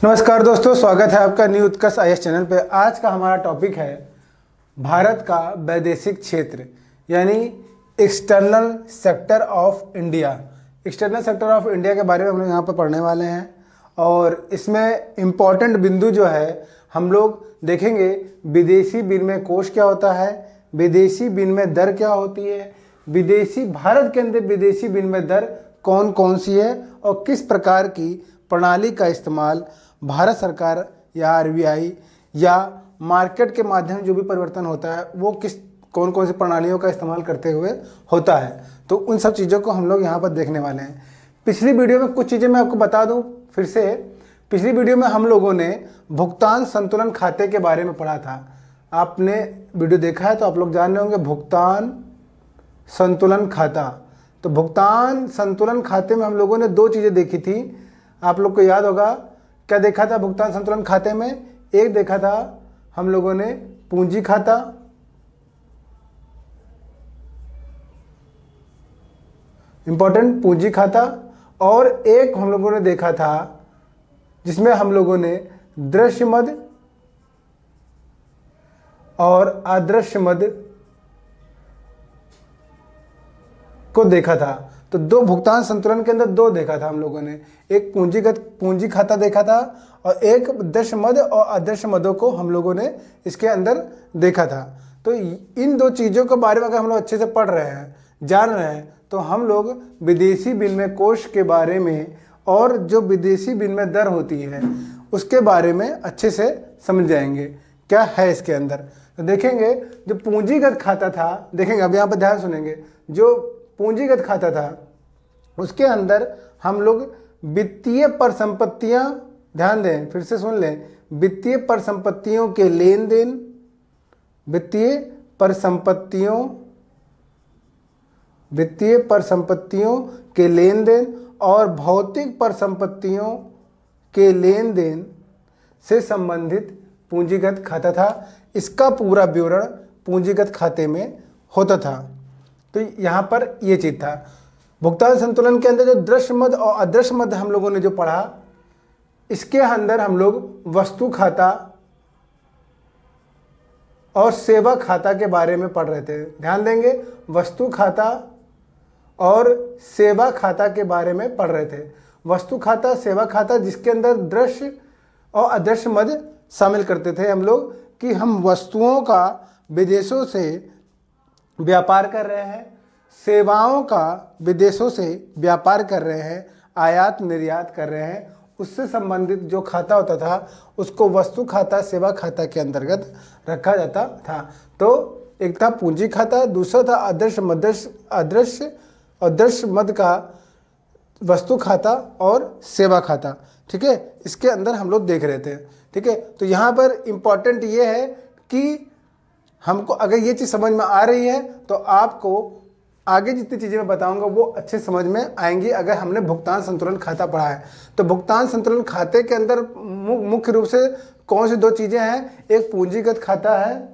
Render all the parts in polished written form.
नमस्कार दोस्तों, स्वागत है आपका न्यू उत्कर्ष आईएएस चैनल पे। आज का हमारा टॉपिक है भारत का वैदेशिक क्षेत्र यानी external sector of India. External sector of India के बारे में हम लोग यहाँ पर पढ़ने वाले हैं और इसमें इम्पॉर्टेंट बिंदु जो है हम लोग देखेंगे। विदेशी विनिमय कोष क्या होता है, विदेशी विनिमय दर क्या होती है, भारत के अंदर विदेशी विनिमय दर कौन कौन सी है और किस प्रकार की प्रणाली का इस्तेमाल भारत सरकार या आरबीआई या मार्केट के माध्यम जो भी परिवर्तन होता है वो कौन कौन सी प्रणालियों का इस्तेमाल करते हुए होता है। तो उन सब चीज़ों को हम लोग यहाँ पर देखने वाले हैं। पिछली वीडियो में कुछ चीज़ें मैं आपको बता दूँ फिर से। पिछली वीडियो में हम लोगों ने भुगतान संतुलन खाते के बारे में पढ़ा था। आपने वीडियो देखा है तो आप लोग जान रहे होंगे भुगतान संतुलन खाता। तो भुगतान संतुलन खाते में हम लोगों ने दो चीज़ें देखी थी। आप लोग को याद होगा क्या देखा था भुगतान संतुलन खाते में? एक देखा था हम लोगों ने पूंजी खाता, इंपॉर्टेंट पूंजी खाता, और एक हम लोगों ने देखा था जिसमें हम लोगों ने दृश्य मद और अदृश्य मद को देखा था। तो दो भुगतान संतुलन के अंदर दो देखा था हम लोगों ने, एक पूंजी खाता देखा था और एक दृश्य मद और अदृश्य मदों को हम लोगों ने इसके अंदर देखा था। तो इन दो चीज़ों के बारे में अगर हम लोग अच्छे से पढ़ रहे हैं, जान रहे हैं, तो हम लोग विदेशी विनिमय कोष के बारे में और जो विदेशी विनिमय दर होती है उसके बारे में अच्छे से समझ जाएंगे क्या है इसके अंदर। तो देखेंगे जो पूंजीगत खाता था, देखेंगे अब यहाँ पर ध्यान सुनेंगे। जो पूंजीगत खाता था उसके अंदर हम लोग वित्तीय परिसंपत्तियां, ध्यान दें फिर से सुन लें, वित्तीय परिसंपत्तियों के लेन देन, वित्तीय परिसंपत्तियों के लेन देन और भौतिक परिसंपत्तियों के लेन देन से संबंधित पूंजीगत खाता था। इसका पूरा विवरण पूंजीगत खाते में होता था। तो यहाँ पर ये चीज़ था। भुगतान संतुलन के अंदर जो दृश्य मद और अदृश्य मद हम लोगों ने जो पढ़ा, इसके अंदर हम लोग वस्तु खाता और सेवा खाता के बारे में पढ़ रहे थे। ध्यान देंगे, वस्तु खाता और सेवा खाता के बारे में पढ़ रहे थे। वस्तु खाता, सेवा खाता, जिसके अंदर दृश्य और अदृश्य मद शामिल करते थे हम लोग कि हम वस्तुओं का विदेशों से व्यापार कर रहे हैं, सेवाओं का विदेशों से व्यापार कर रहे हैं, आयात निर्यात कर रहे हैं, उससे संबंधित जो खाता होता था उसको वस्तु खाता, सेवा खाता के अंतर्गत रखा जाता था। तो एक था पूंजी खाता, दूसरा था अदृश्य मद का वस्तु खाता और सेवा खाता। ठीक है, इसके अंदर हम लोग देख रहे थे। ठीक है, तो यहाँ पर इम्पॉर्टेंट ये है कि हमको अगर ये चीज़ समझ में आ रही है तो आपको आगे जितनी चीज़ें मैं बताऊंगा वो अच्छे समझ में आएंगी अगर हमने भुगतान संतुलन खाता पढ़ा है। तो भुगतान संतुलन खाते के अंदर मुख्य रूप से कौन सी दो चीज़ें हैं? एक पूंजीगत खाता है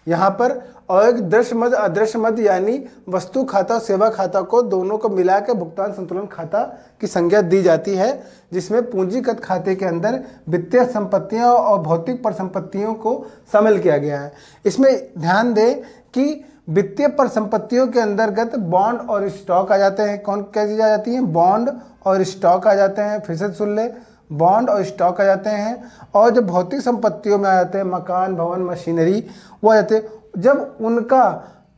यहाँ पर और एक दृश्य मद अदृश्य मद यानी वस्तु खाता सेवा खाता को दोनों को मिला के भुगतान संतुलन खाता की संज्ञा दी जाती है, जिसमें पूंजीगत खाते के अंदर वित्तीय संपत्तियां और भौतिक परिसंपत्तियों को शामिल किया गया है। इसमें ध्यान दें कि वित्तीय परिसंपत्तियों के अंतर्गत बॉन्ड और स्टॉक आ जाते हैं। कौन क्या चीज़ आ जाती है? बॉन्ड और स्टॉक आ जाते हैं। फिर से सुन ले, बॉन्ड और स्टॉक आ जाते हैं। और जो भौतिक संपत्तियों में आ जाते हैं मकान, भवन, मशीनरी, वो आ जाते हैं जब उनका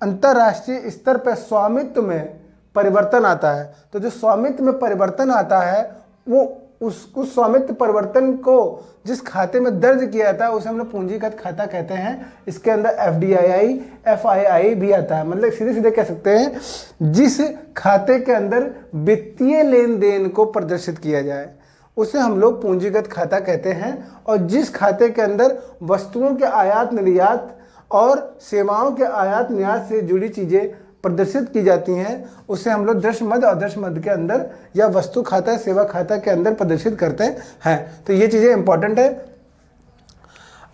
अंतर्राष्ट्रीय स्तर पर स्वामित्व में परिवर्तन आता है। तो जो स्वामित्व में परिवर्तन आता है वो उस स्वामित्व परिवर्तन को जिस खाते में दर्ज किया जाता है उसे हम लोग पूंजीगत खाता कहते हैं। इसके अंदर FDII, FII भी आता है। मतलब सीधे सीधे कह सकते हैं जिस खाते के अंदर वित्तीय लेन देन को प्रदर्शित किया जाए उसे हम लोग पूंजीगत खाता कहते हैं। और जिस खाते के अंदर वस्तुओं के आयात निर्यात और सेवाओं के आयात निर्यात से जुड़ी चीज़ें प्रदर्शित की जाती हैं उसे हम लोग दृश्य मद और अदृश्य मद के अंदर या वस्तु खाता सेवा खाता के अंदर प्रदर्शित करते हैं। तो ये चीज़ें इंपॉर्टेंट है।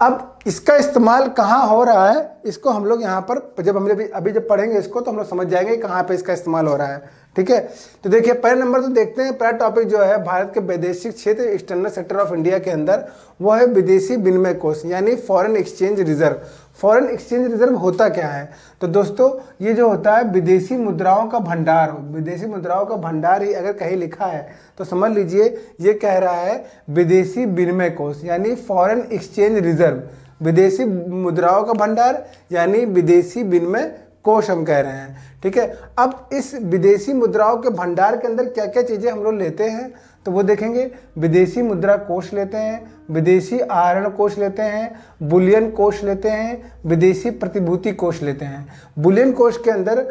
अब इसका इस्तेमाल कहाँ हो रहा है, इसको हम लोग यहाँ पर जब हम अभी जब पढ़ेंगे इसको तो हम लोग समझ जाएंगे कहाँ पे इसका इस्तेमाल हो रहा है। ठीक है, तो देखिए पहले नंबर तो देखते हैं, पहला टॉपिक जो है भारत के वैदेशिक क्षेत्र एक्सटर्नल सेक्टर ऑफ इंडिया के अंदर, वो है विदेशी विनिमय कोष यानी foreign exchange reserve. Foreign exchange reserve होता क्या है? तो दोस्तों ये जो होता है विदेशी मुद्राओं का भंडार। विदेशी मुद्राओं का भंडार ही अगर कहीं लिखा है तो समझ लीजिए ये कह रहा है विदेशी विनिमय कोष यानी फॉरेन एक्सचेंज रिजर्व। विदेशी मुद्राओं का भंडार यानी विदेशी विनिमय कोष हम कह रहे हैं। ठीक है, अब इस विदेशी मुद्राओं के भंडार के अंदर क्या क्या चीज़ें हम लोग लेते हैं तो वो देखेंगे। विदेशी मुद्रा कोष लेते हैं, विदेशी आहरण कोष लेते हैं, बुलियन कोष लेते हैं, विदेशी प्रतिभूति कोष लेते हैं। बुलियन कोष के अंदर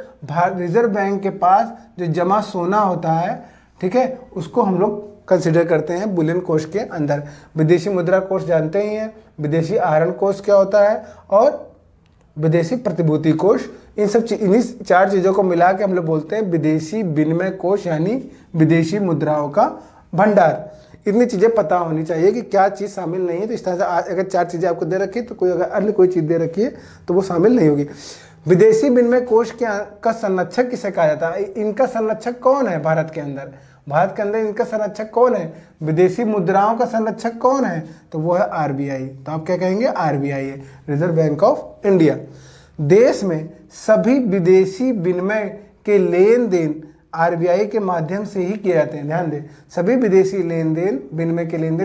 रिजर्व बैंक के पास जो जमा सोना होता है, ठीक है, उसको हम लोग कंसिडर करते हैं बुलियन कोष के अंदर। विदेशी मुद्रा कोष जानते ही हैं, विदेशी आहरण कोष क्या होता है और विदेशी प्रतिभूति कोष। इन्हीं 4 चीज़ों को मिला के हम लोग बोलते हैं विदेशी विनिमय कोष यानी विदेशी मुद्राओं का भंडार। इतनी चीज़ें पता होनी चाहिए कि क्या चीज़ शामिल नहीं है। तो इस तरह से अगर 4 चीज़ें आपको दे रखी है तो कोई अगर अन्य कोई चीज़ दे रखी है तो वो शामिल नहीं होगी। विदेशी विनिमय कोष का संरक्षक किसे कहा जाता है? इनका संरक्षक कौन है भारत के अंदर? भारत के अंदर इनका संरक्षक कौन है? विदेशी मुद्राओं का संरक्षक कौन है? तो वो है आरबीआई। तो आप क्या कहेंगे? आरबीआई है, रिजर्व बैंक ऑफ इंडिया। देश में सभी विदेशी विनिमय के लेन देन आरबीआई के माध्यम से ही किए जाते हैं। ध्यान दें, सभी विदेशी लेन देन विनिमय के लेन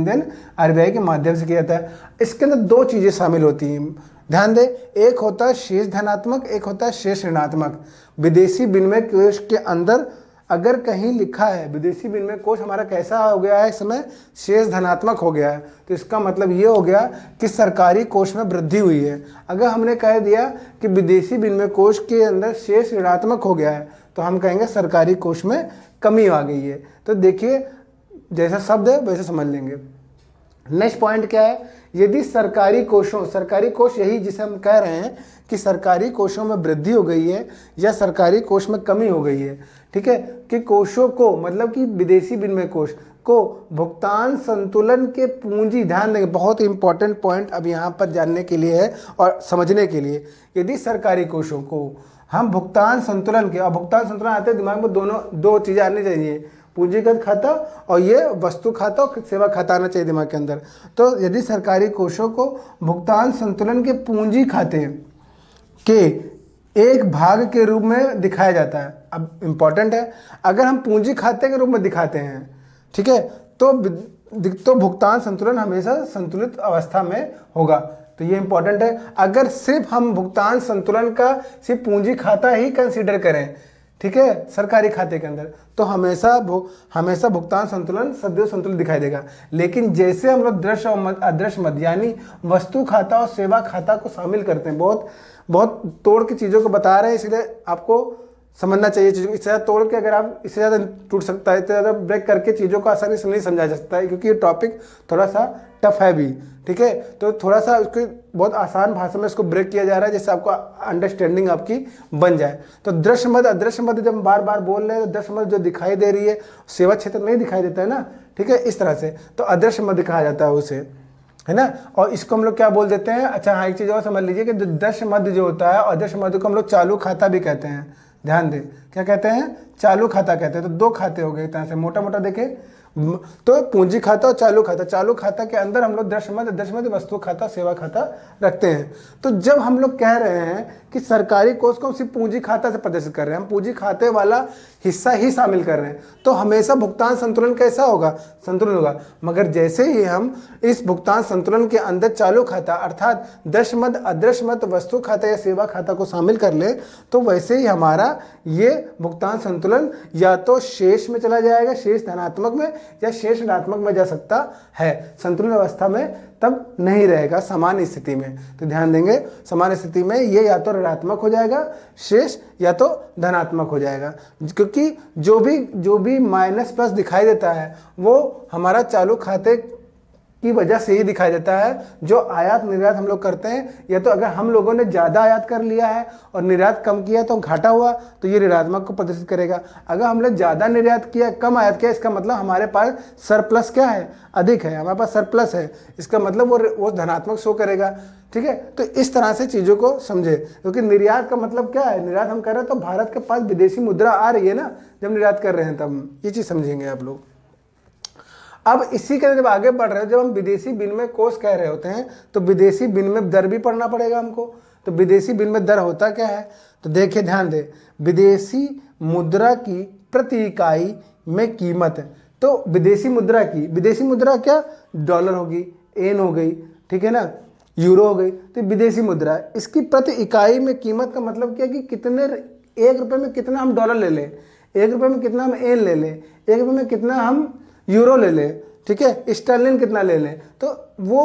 देन आरबीआई के माध्यम से किया जाता है। इसके अंदर 2 चीज़ें शामिल होती हैं, ध्यान दें, एक होता है शेष धनात्मक, एक होता है शेष ऋणात्मक। विदेशी विनिमय कोष के अंदर अगर कहीं लिखा है विदेशी विनिमय कोष हमारा कैसा हो गया है, इस समय शेष धनात्मक हो गया है, तो इसका मतलब ये हो गया कि सरकारी कोष में वृद्धि हुई है। अगर हमने कह दिया कि विदेशी विनिमय कोष के अंदर शेष ऋणात्मक हो गया है तो हम कहेंगे सरकारी कोष में कमी आ गई है। तो देखिए जैसा शब्द है वैसे समझ लेंगे। नेक्स्ट पॉइंट क्या है? यदि सरकारी कोष यही जिसे हम कह रहे हैं कि सरकारी कोषों में वृद्धि हो गई है या सरकारी कोष में कमी हो गई है, ठीक है, कि कोषों को मतलब कि विदेशी विनिमय कोष को भुगतान संतुलन के पूंजी, ध्यान देंगे बहुत इंपॉर्टेंट पॉइंट अब यहाँ पर जानने के लिए है और समझने के लिए। यदि सरकारी कोषों को हम भुगतान संतुलन के, और भुगतान संतुलन आते हैं दिमाग में दो चीज़ें आनी चाहिए, पूंजीगत खाता और ये वस्तु खाता और सेवा खाता आना चाहिए दिमाग के अंदर। तो यदि सरकारी कोषों को भुगतान संतुलन के पूंजी खाते के एक भाग के रूप में दिखाया जाता है। अब इम्पॉर्टेंट है, अगर हम पूंजी खाते के रूप में दिखाते हैं, ठीक है, तो भुगतान संतुलन हमेशा संतुलित अवस्था में होगा। तो ये इंपॉर्टेंट है। अगर सिर्फ हम भुगतान संतुलन का सिर्फ पूंजी खाता ही कंसीडर करें, ठीक है, सरकारी खाते के अंदर, तो हमेशा भुगतान संतुलन सदैव संतुलित दिखाई देगा। लेकिन जैसे हम लोग दृश्य और अदृश्य मद यानी वस्तु खाता और सेवा खाता को शामिल करते हैं, बहुत तोड़ के चीज़ों को बता रहे हैं, इसलिए आपको समझना चाहिए चीज़ों को। इससे ज़्यादा तोड़ के अगर आप इससे ज़्यादा टूट सकता है, इससे ज़्यादा ब्रेक करके चीज़ों को आसानी से नहीं समझा जा सकता है, क्योंकि ये टॉपिक थोड़ा सा टफ है भी, ठीक है। तो थोड़ा सा उसको बहुत आसान भाषा में इसको ब्रेक किया जा रहा है जिससे आपको अंडरस्टैंडिंग आपकी बन जाए। तो दृश्य मद अदृश्य मद जब हम बार बार बोल रहे हैं तो दृश्य मद जो दिखाई दे रही है सेवा क्षेत्र नहीं दिखाई देता है ना, ठीक है, इस तरह से, तो अदृश्य मद कहा जाता है उसे, है ना। और इसको हम लोग क्या बोल देते हैं? अच्छा हाँ, एक चीज़ और समझ लीजिए कि दृश्य मद जो होता है, अदृश्य मद को हम लोग चालू खाता भी कहते हैं। ध्यान दें, क्या कहते हैं? चालू खाता कहते हैं। तो 2 खाते हो गए इस तरह से, मोटा मोटा देखें तो पूंजी खाता और चालू खाता। चालू खाता के अंदर हम लोग दृश्य मद वस्तु खाता सेवा खाता रखते हैं। तो जब हम लोग कह रहे हैं कि सरकारी कोष को हम सिर्फ पूंजी खाता से प्रदर्शित कर रहे हैं, हम पूंजी खाते वाला हिस्सा ही शामिल कर रहे हैं, तो हमेशा भुगतान संतुलन कैसा होगा? संतुलन होगा। मगर जैसे ही हम इस भुगतान संतुलन के अंदर चालू खाता अर्थात दृश्य मद अदृश्य मद वस्तु खाता या सेवा खाता को शामिल कर ले, तो वैसे ही हमारा ये भुगतान संतुलन या तो शेष में चला जाएगा, शेष धनात्मक में, या शेष ऋणात्मक में जा सकता है। संतुलन अवस्था में तब नहीं रहेगा सामान्य स्थिति में। तो ध्यान देंगे, सामान्य स्थिति में ये या तो ऋणात्मक हो जाएगा शेष, या तो धनात्मक हो जाएगा, क्योंकि जो भी माइनस प्लस दिखाई देता है वो हमारा चालू खाते की वजह से ही दिखाई देता है। जो आयात निर्यात हम लोग करते हैं, या तो अगर हम लोगों ने ज़्यादा आयात कर लिया है और निर्यात कम किया तो घाटा हुआ, तो ये ऋणात्मक को प्रदर्शित करेगा। अगर हमने ज़्यादा निर्यात किया, कम आयात किया, इसका मतलब हमारे पास सरप्लस क्या है, अधिक है, हमारे पास सरप्लस है, इसका मतलब वो धनात्मक शो करेगा। ठीक है, तो इस तरह से चीज़ों को समझे, क्योंकि निर्यात का मतलब क्या है, निर्यात हम कर रहे हैं तो भारत के पास विदेशी मुद्रा आ रही है ना, जब निर्यात कर रहे हैं तब ये चीज़ समझेंगे आप लोग। अब इसी के जब आगे बढ़ रहे हो, जब हम विदेशी विनिमय कोष कह रहे होते हैं तो विदेशी विनिमय दर भी पढ़ना पड़ेगा हमको। तो विदेशी विनिमय दर होता क्या है, तो देखिए ध्यान दे, विदेशी मुद्रा की प्रति इकाई में कीमत है। तो विदेशी मुद्रा क्या, डॉलर होगी, एन हो गई, ठीक है ना, यूरो हो गई, तो विदेशी मुद्रा, इसकी प्रति इकाई में कीमत का मतलब क्या कि कितने, 1 रुपये में कितना हम डॉलर ले लें, 1 रुपये में कितना हम एन ले लें, 1 रुपये में कितना हम यूरो ले लें, ठीक है, स्टर्लिन कितना ले लें, तो वो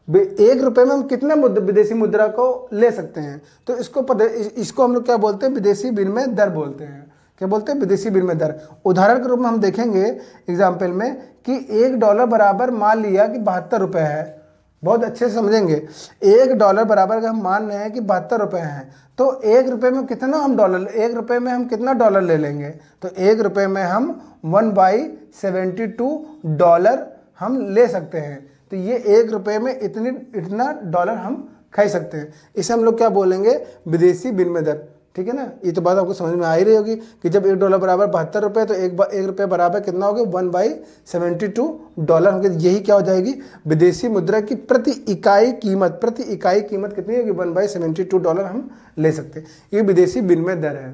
1 रुपये में हम कितना विदेशी मुद्रा को ले सकते हैं। तो इसको हम लोग क्या बोलते हैं, विदेशी विनिमय दर बोलते हैं। क्या बोलते हैं, विदेशी विनिमय दर। उदाहरण के रूप में हम देखेंगे एग्जाम्पल में कि $1 बराबर मान लिया कि 72 रुपये है। बहुत अच्छे से समझेंगे, $1 बराबर अगर हम मान रहे हैं कि 72 रुपये हैं, तो 1 रुपये में कितना हम डॉलर, 1 रुपये में हम कितना डॉलर ले लेंगे, तो 1 रुपये में हम 1/72 डॉलर हम ले सकते हैं। तो ये 1 रुपये में इतना डॉलर हम खा सकते हैं। इसे हम लोग क्या बोलेंगे, विदेशी विनिमय दर। ठीक है ना, ये तो बात आपको समझ में आ ही रही होगी कि जब $1 बराबर 72 रुपये, तो 1 रुपये बराबर कितना हो गया, 1/72 डॉलर होंगे। यही क्या हो जाएगी, विदेशी मुद्रा की प्रति इकाई कीमत कितनी होगी, 1/72 डॉलर हम ले सकते हैं। ये विदेशी विनिमय दर है।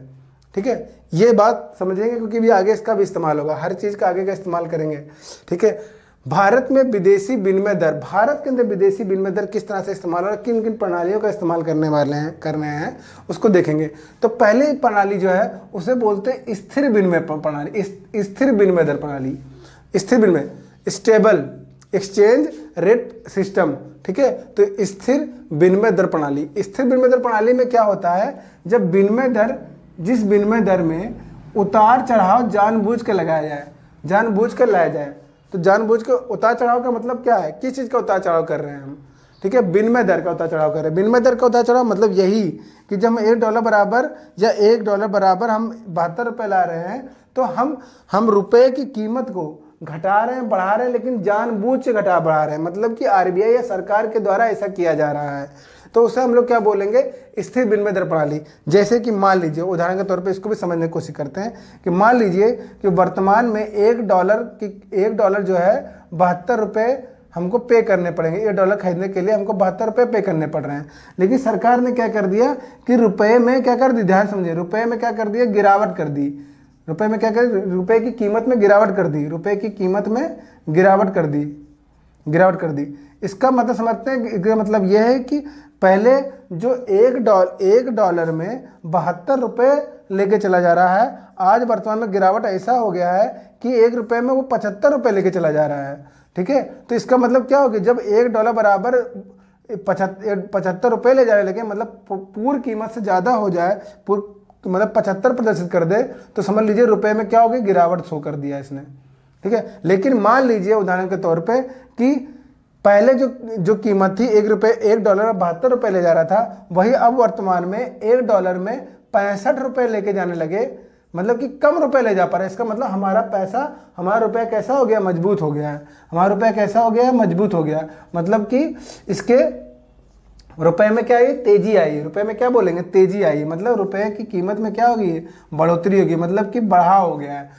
ठीक है, ये बात समझेंगे क्योंकि भी आगे इसका भी इस्तेमाल होगा, हर चीज़ का आगे का इस्तेमाल करेंगे। ठीक है, भारत में विदेशी विनिमय दर, भारत के अंदर विदेशी विनिमय दर किस तरह से इस्तेमाल हो रहा है, किन किन प्रणालियों का इस्तेमाल कर रहे हैं उसको देखेंगे। तो पहली प्रणाली जो है उसे बोलते हैं स्थिर विनिमय प्रणाली, स्थिर विनिमय दर प्रणाली, स्थिर विनिमय, स्टेबल एक्सचेंज रेट सिस्टम। ठीक है, तो स्थिर विनिमय दर प्रणाली, स्थिर विनिमय दर प्रणाली में क्या होता है, जब विनिमय दर, जिस विनिमय दर में उतार चढ़ाव जानबूझ के लगाया जाए, जानबूझ कर लाया जाए, तो जानबूझ के उतार चढ़ाव का मतलब क्या है, किस चीज़ का उतार चढ़ाव कर रहे हैं हम। ठीक है, विनिमय दर का उतार चढ़ाव कर रहे हैं। विनिमय दर का उतार चढ़ाव मतलब यही कि जब हम $1 बराबर या $1 बराबर हम 72 रुपये ला रहे हैं, तो हम रुपये की कीमत को घटा रहे हैं, बढ़ा रहे हैं, लेकिन जानबूझ से बढ़ा रहे हैं, मतलब कि आरबीआई या सरकार के द्वारा ऐसा किया जा रहा है। तो उसे हम लोग क्या बोलेंगे, स्थिर विनिमय दर प्रणाली। जैसे कि मान लीजिए, उदाहरण के तौर पे इसको भी समझने की कोशिश करते हैं कि मान लीजिए कि वर्तमान में $1 जो है 72 रुपये हमको पे करने पड़ेंगे। $1 खरीदने के लिए हमको 72 रुपये पे करने पड़ रहे हैं। लेकिन सरकार ने क्या कर दिया कि रुपये में क्या कर दी, ध्यान समझिए, रुपये में क्या कर दिया, गिरावट कर दी। रुपये में क्या कर, रुपये की कीमत में गिरावट कर दी, रुपये की कीमत में गिरावट कर दी। इसका मतलब समझते हैं, इसका मतलब यह है कि पहले जो $1 में 72 रुपये लेके चला जा रहा है, आज वर्तमान में गिरावट ऐसा हो गया है कि 1 रुपये में वो 75 रुपये लेके चला जा रहा है। ठीक है, तो इसका मतलब क्या होगा, जब $1 बराबर 75 रुपये ले जाए, लेकिन मतलब पूर्ण कीमत से ज़्यादा हो जाए, मतलब 75 प्रदर्शित कर दे, तो समझ लीजिए रुपये में क्या होगी, गिरावट शो कर दिया इसने। ठीक है, लेकिन मान लीजिए उदाहरण के तौर पे कि पहले जो कीमत थी $1 में 72 रुपये ले जा रहा था, वही अब वर्तमान में $1 में 65 रुपये लेके जाने लगे, मतलब कि कम रुपए ले जा पा रहे। इसका मतलब हमारा रुपया कैसा हो गया, मजबूत हो गया है। हमारा रुपया कैसा हो गया, मजबूत हो गया, मतलब कि इसके रुपए में क्या आई, तेजी आई। रुपए में क्या बोलेंगे, तेजी आई, मतलब रुपए की कीमत में क्या होगी, बढ़ोतरी होगी, मतलब कि बढ़ाव हो गया है,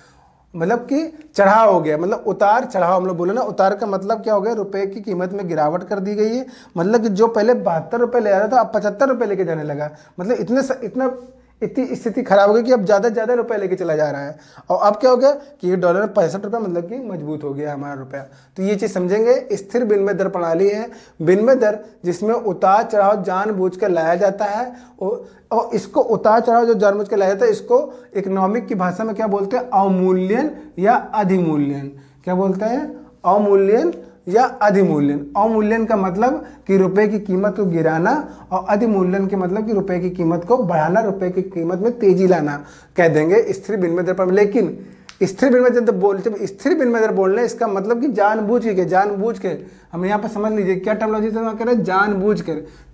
मतलब कि चढ़ाव हो गया, मतलब उतार चढ़ाव हम लोग बोले ना। उतार का मतलब क्या हो गया, रुपए की कीमत में गिरावट कर दी गई है, मतलब कि जो पहले 72 रुपये ले रहा था अब 75 रुपये लेके जाने लगा, मतलब इतनी स्थिति खराब हो गई कि अब ज़्यादा रुपए लेके चला जा रहा है। और अब क्या हो गया कि $1 में 65 रुपये, मतलब कि मजबूत हो गया हमारा रुपया। तो ये चीज़ समझेंगे, स्थिर विनिमय दर प्रणाली है विनिमय दर जिसमें उतार चढ़ाव जानबूझ कर लाया जाता है। और इसको उतार चढ़ाव जो जानबूझ कर लाया जाता है, इसको इकोनॉमिक की भाषा में क्या बोलते हैं, अवमूल्यन या अधिमूल्यन। क्या बोलते हैं, अवमूल्यन या अधिमूल्यन। अवमूल्यन का मतलब कि रुपए की कीमत को गिराना, और अधिमूल्यन के मतलब कि रुपए की कीमत को बढ़ाना, रुपए की कीमत में तेजी लाना, कह देंगे स्थिर विनिमय दर पर। लेकिन स्थिर विनिमय दर जब स्थिर विनिमय दर बोल रहे हैं, इसका मतलब कि जानबूझ के हम यहाँ पर समझ लीजिए क्या टर्मिनोलॉजी से कह रहे हैं,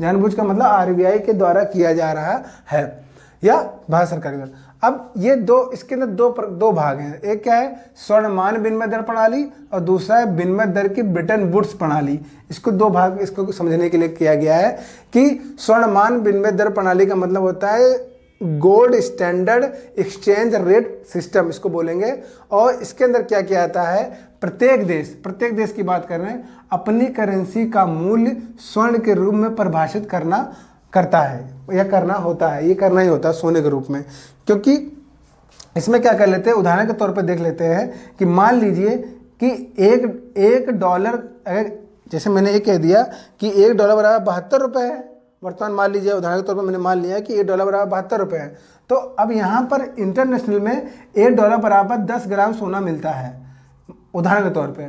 जानबूझ का मतलब आरबीआई के द्वारा किया जा रहा है या भारत सरकार के द्वारा। अब ये इसके अंदर दो भाग हैं, एक क्या है स्वर्णमान विनिमय दर प्रणाली और दूसरा है विनिमय दर की ब्रिटेन वुड्स प्रणाली। इसको दो भाग इसको समझने के लिए किया गया है कि स्वर्णमान विनिमय दर प्रणाली का मतलब होता है gold standard exchange rate system इसको बोलेंगे, और इसके अंदर क्या किया जाता है, प्रत्येक देश की बात कर रहे हैं, अपनी करेंसी का मूल्य स्वर्ण के रूप में परिभाषित करता है या करना होता है, ये करना ही होता है सोने के रूप में। क्योंकि इसमें क्या कर लेते हैं, उदाहरण के तौर पर देख लेते हैं कि मान लीजिए कि एक डॉलर, अगर जैसे मैंने ये कह दिया कि $1 बराबर 72 रुपये है, वर्तमान मान लीजिए उदाहरण के तौर पर मैंने मान लिया कि $1 बराबर 72 रुपये है, तो अब यहाँ पर इंटरनेशनल में $1 बराबर 10 ग्राम सोना मिलता है उदाहरण के तौर पे।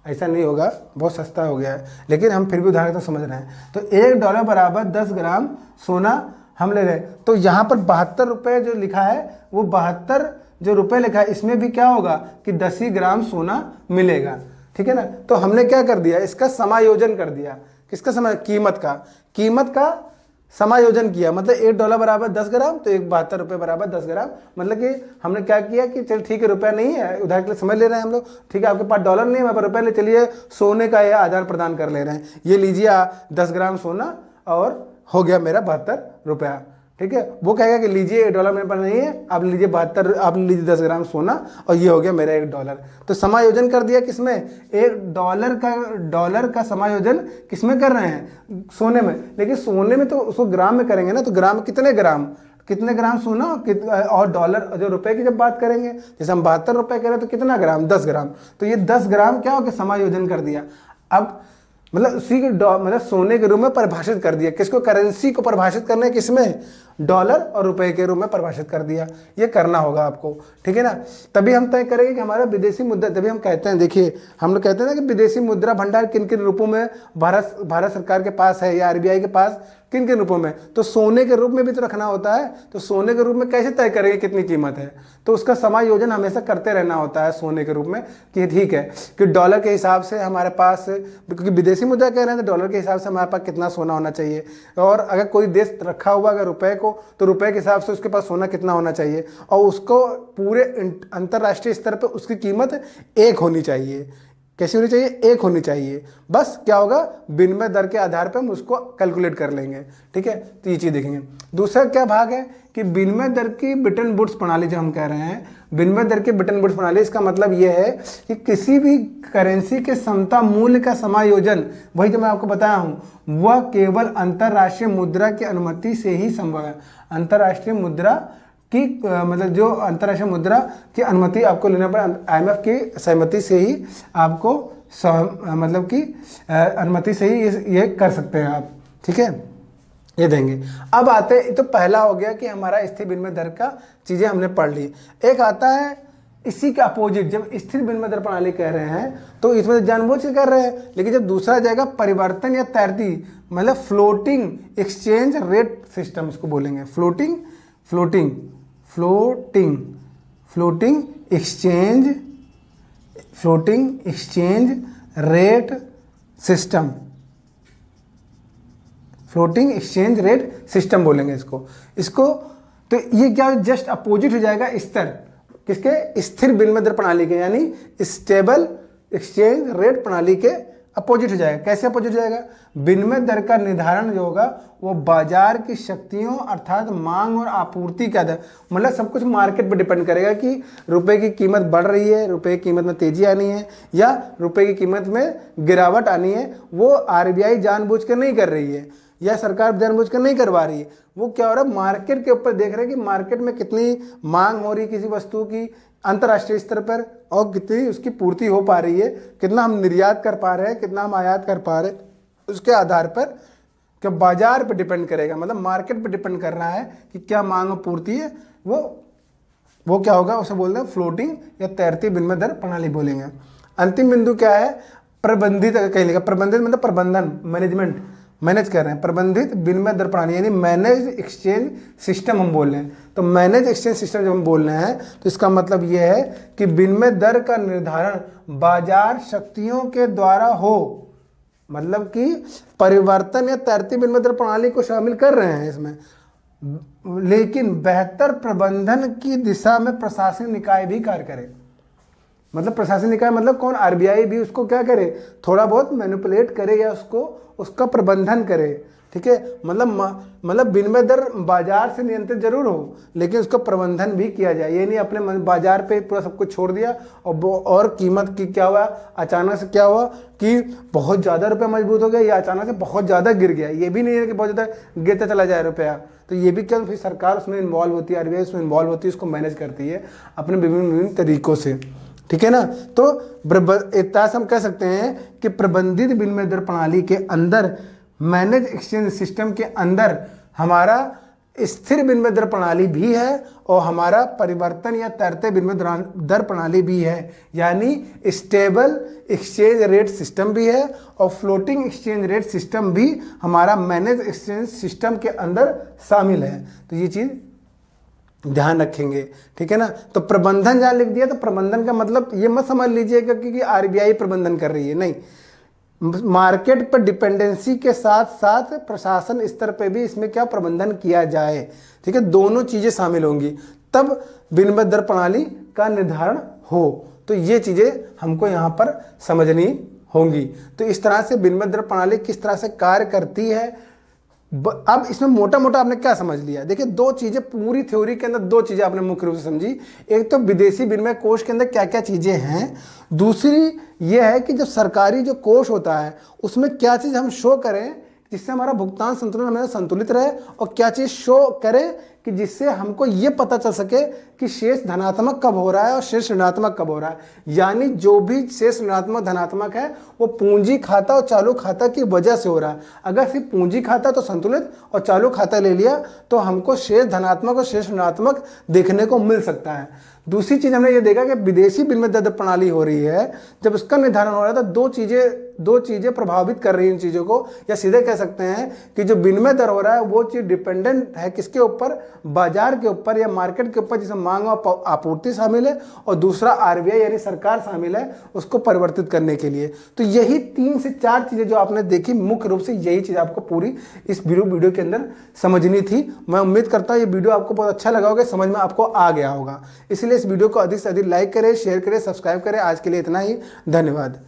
ऐसा नहीं होगा, बहुत सस्ता हो गया है, लेकिन हम फिर भी उदाहरण तो समझ रहे हैं। तो $1 बराबर 10 ग्राम सोना हम ले रहे हैं, तो यहाँ पर 72 रुपये जो लिखा है, वो 72 जो रुपये लिखा है इसमें भी क्या होगा कि 10 ही ग्राम सोना मिलेगा, ठीक है ना। तो हमने क्या कर दिया, इसका समायोजन कर दिया, किसका कीमत का समायोजन किया, मतलब $1 बराबर 10 ग्राम तो 72 रुपये बराबर 10 ग्राम, मतलब कि हमने क्या किया कि चल ठीक है रुपया नहीं है, उधार के लिए समझ ले रहे हैं हम लोग, ठीक है आपके पास डॉलर नहीं है वहाँ पर रुपया ले, चलिए सोने का यह आदान प्रदान कर ले रहे हैं, ये लीजिए 10 ग्राम सोना और हो गया मेरा 72 रुपया, ठीक है। वो कहेगा कि लीजिए $1 मेरे पास नहीं है, आप लीजिए 72, आप लीजिए 10 ग्राम सोना और ये हो गया मेरा $1। तो समायोजन कर दिया किसमें, $1 का समायोजन किसमें कर रहे हैं, सोने में। लेकिन सोने में तो उसको ग्राम में करेंगे ना, तो ग्राम कितने ग्राम सोना और डॉलर जो रुपए की जब बात करेंगे, जैसे हम 72 रुपये कह रहे हैं तो कितना ग्राम, 10 ग्राम, तो ये 10 ग्राम क्या हो गया, समायोजन कर दिया। अब मतलब उसी के मतलब सोने के रूप में परिभाषित कर दिया, किसको, करेंसी को परिभाषित करने किसमें, डॉलर और रुपए के रूप में परिभाषित कर दिया। ये करना होगा आपको, ठीक है ना। तभी हम तय करेंगे कि हमारा विदेशी मुद्रा, तभी हम कहते हैं, देखिए हम लोग कहते हैं ना कि विदेशी मुद्रा भंडार किन किन रूपों में भारत सरकार के पास है या आरबीआई के पास, किन किन रूपों में, तो सोने के रूप में भी तो रखना होता है। तो सोने के रूप में कैसे तय करेंगे कितनी कीमत है, तो उसका समायोजन हमेशा करते रहना होता है सोने के रूप में, कि ठीक है कि डॉलर के हिसाब से हमारे पास, क्योंकि विदेशी मुद्रा कह रहे हैं तो डॉलर के हिसाब से हमारे पास कितना सोना होना चाहिए, और अगर कोई देश रखा हुआ अगर रुपए को, तो रुपए के हिसाब से उसके पास सोना कितना होना चाहिए, और उसको पूरे अंतर्राष्ट्रीय स्तर पर उसकी कीमत एक होनी चाहिए। कैसी होनी चाहिए, एक होनी चाहिए। बस क्या होगा, विनिमय दर के आधार पर हम उसको कैलकुलेट कर लेंगे, ठीक है। तो ये चीज़ देखेंगे। दूसरा क्या भाग है कि विनिमय दर की ब्रिटेन वुड्स प्रणाली, जो हम कह रहे हैं विनिमय दर की ब्रिटेन वुड्स प्रणाली, इसका मतलब ये है कि किसी भी करेंसी के समता मूल्य का समायोजन, वही जो मैं आपको बताया हूँ, वह केवल अंतर्राष्ट्रीय मुद्रा की अनुमति से ही संभव है। अंतर्राष्ट्रीय मुद्रा की मतलब जो अंतर्राष्ट्रीय मुद्रा की अनुमति आपको लेना पड़े, IMF की सहमति से ही आपको मतलब कि अनुमति से ही ये कर सकते हैं आप, ठीक है, ये देंगे। अब आते हैं, तो पहला हो गया कि हमारा स्थिर विनिमय दर का चीज़ें हमने पढ़ ली। एक आता है इसी का अपोजिट, जब स्थिर विनिमय दर प्रणाली कह रहे हैं तो इसमें जानबूझ के कर रहे हैं, लेकिन जब दूसरा जाएगा परिवर्तन या तैरती, मतलब फ्लोटिंग एक्सचेंज रेट सिस्टम इसको बोलेंगे, floating exchange rate system, floating exchange rate system बोलेंगे इसको। तो ये क्या जस्ट अपोजिट हो जाएगा स्तर किसके, स्थिर विनिमय दर प्रणाली के, यानी स्टेबल एक्सचेंज रेट प्रणाली के अपोजिट हो जाएगा। कैसे अपोजिट हो जाएगा, विनिमय दर का निर्धारण जो होगा वो बाजार की शक्तियों अर्थात मांग और आपूर्ति के आधार, मतलब सब कुछ मार्केट पर डिपेंड करेगा कि रुपए की कीमत बढ़ रही है, रुपए की कीमत में तेजी आनी है या रुपए की कीमत में गिरावट आनी है, वो आरबीआई जानबूझ कर नहीं कर रही है या सरकार जानबूझकर नहीं करवा रही है। वो क्या हो रहा है, मार्केट के ऊपर देख रहे हैं कि मार्केट में कितनी मांग हो रही है किसी वस्तु की अंतर्राष्ट्रीय स्तर पर, और कितनी उसकी पूर्ति हो पा रही है, कितना हम निर्यात कर पा रहे हैं, कितना हम आयात कर पा रहे हैं, उसके आधार पर क्या बाजार पर डिपेंड करेगा, मतलब मार्केट पर डिपेंड कर रहा है कि क्या मांग और पूर्ति है, वो क्या होगा, उसे बोलते हैं फ्लोटिंग या तैरती विनिमय दर प्रणाली बोलेंगे। अंतिम बिंदु क्या है, प्रबंधित, कहीं लिखा प्रबंधित मतलब प्रबंधन, मैनेजमेंट, मैनेज कर रहे हैं, प्रबंधित विनिमय दर प्रणाली यानी मैनेज एक्सचेंज सिस्टम हम बोल रहे हैं। तो मैनेज एक्सचेंज सिस्टम जब हम बोल रहे हैं तो इसका मतलब ये है कि विनिमय दर का निर्धारण बाजार शक्तियों के द्वारा हो, मतलब कि परिवर्तन या तैरती विनिमय दर प्रणाली को शामिल कर रहे हैं इसमें, लेकिन बेहतर प्रबंधन की दिशा में प्रशासनिक निकाय भी कार्य करे। मतलब प्रशासनिक निकाय मतलब कौन, आरबीआई भी उसको क्या करे, थोड़ा बहुत मैनिपुलेट करे या उसका प्रबंधन करे। ठीक है, मतलब विनिमय दर बाजार से नियंत्रित जरूर हो लेकिन उसका प्रबंधन भी किया जाए। ये नहीं अपने बाजार पे पूरा सब कुछ छोड़ दिया और कीमत की क्या हुआ, अचानक से क्या हुआ कि बहुत ज़्यादा रुपया मजबूत हो गया या अचानक से बहुत ज़्यादा गिर गया। ये भी नहीं है कि बहुत ज़्यादा गिरता चला जाए रुपया, तो ये भी क्या, फिर सरकार उसमें इन्वॉल्व होती है, आरबीआई उसमें इन्वॉल्व होती है, उसको मैनेज करती है अपने विभिन्न तरीकों से। ठीक है ना, तो इतना हम कह सकते हैं कि प्रबंधित विनिमय दर प्रणाली के अंदर, मैनेज एक्सचेंज सिस्टम के अंदर हमारा स्थिर विनिमय दर प्रणाली भी है और हमारा परिवर्तन या तैरते विनिमय दर प्रणाली भी है, यानी स्टेबल एक्सचेंज रेट सिस्टम भी है और फ्लोटिंग एक्सचेंज रेट सिस्टम भी हमारा मैनेज एक्सचेंज सिस्टम के अंदर शामिल है। तो ये चीज़ ध्यान रखेंगे। ठीक है ना, तो प्रबंधन जहाँ लिख दिया तो प्रबंधन का मतलब ये मत समझ लीजिएगा कि आरबीआई प्रबंधन कर रही है, नहीं, मार्केट पर डिपेंडेंसी के साथ साथ प्रशासन स्तर पे भी इसमें क्या प्रबंधन किया जाए। ठीक है, दोनों चीजें शामिल होंगी तब विनिमय दर प्रणाली का निर्धारण हो। तो ये चीजें हमको यहाँ पर समझनी होंगी। तो इस तरह से विनिमय दर प्रणाली किस तरह से कार्य करती है। अब इसमें मोटा मोटा आपने क्या समझ लिया, देखिए दो चीजें पूरी थ्योरी के अंदर, दो चीजें आपने मुख्य रूप से समझी। एक तो विदेशी विनिमय कोष के अंदर क्या क्या चीजें हैं, दूसरी ये है कि जो सरकारी जो कोष होता है उसमें क्या चीज हम शो करें जिससे हमारा भुगतान संतुलन हमेशा संतुलित रहे, और क्या चीज शो करें कि जिससे हमको ये पता चल सके कि शेष धनात्मक कब हो रहा है और शेष ऋणात्मक कब हो रहा है। यानी जो भी शेष ऋणात्मक धनात्मक है वो पूंजी खाता और चालू खाता की वजह से हो रहा है। अगर सिर्फ पूंजी खाता तो संतुलित और चालू खाता ले लिया तो हमको शेष धनात्मक और शेष ऋणात्मक देखने को मिल सकता है। दूसरी चीज हमने ये देखा कि विदेशी विनिमय दर प्रणाली हो रही है, जब उसका निर्धारण हो रहा है तो दो चीजें प्रभावित कर रही हैं इन चीजों को, या सीधे कह सकते हैं कि जो विनिमय दर हो रहा है वो चीज डिपेंडेंट है किसके ऊपर, बाजार के ऊपर या मार्केट के ऊपर, जिसमें मांग और आपूर्ति शामिल है, और दूसरा आरबीआई यानी सरकार शामिल है उसको परिवर्तित करने के लिए। तो यही 3 से 4 चीजें जो आपने देखी, मुख्य रूप से यही चीज आपको पूरी इस वीडियो के अंदर समझनी थी। मैं उम्मीद करता हूँ ये वीडियो आपको बहुत अच्छा लगा होगा, समझ में आपको आ गया होगा। इसलिए इस वीडियो को अधिक से अधिक लाइक करें, शेयर करें, सब्सक्राइब करें। आज के लिए इतना ही, धन्यवाद।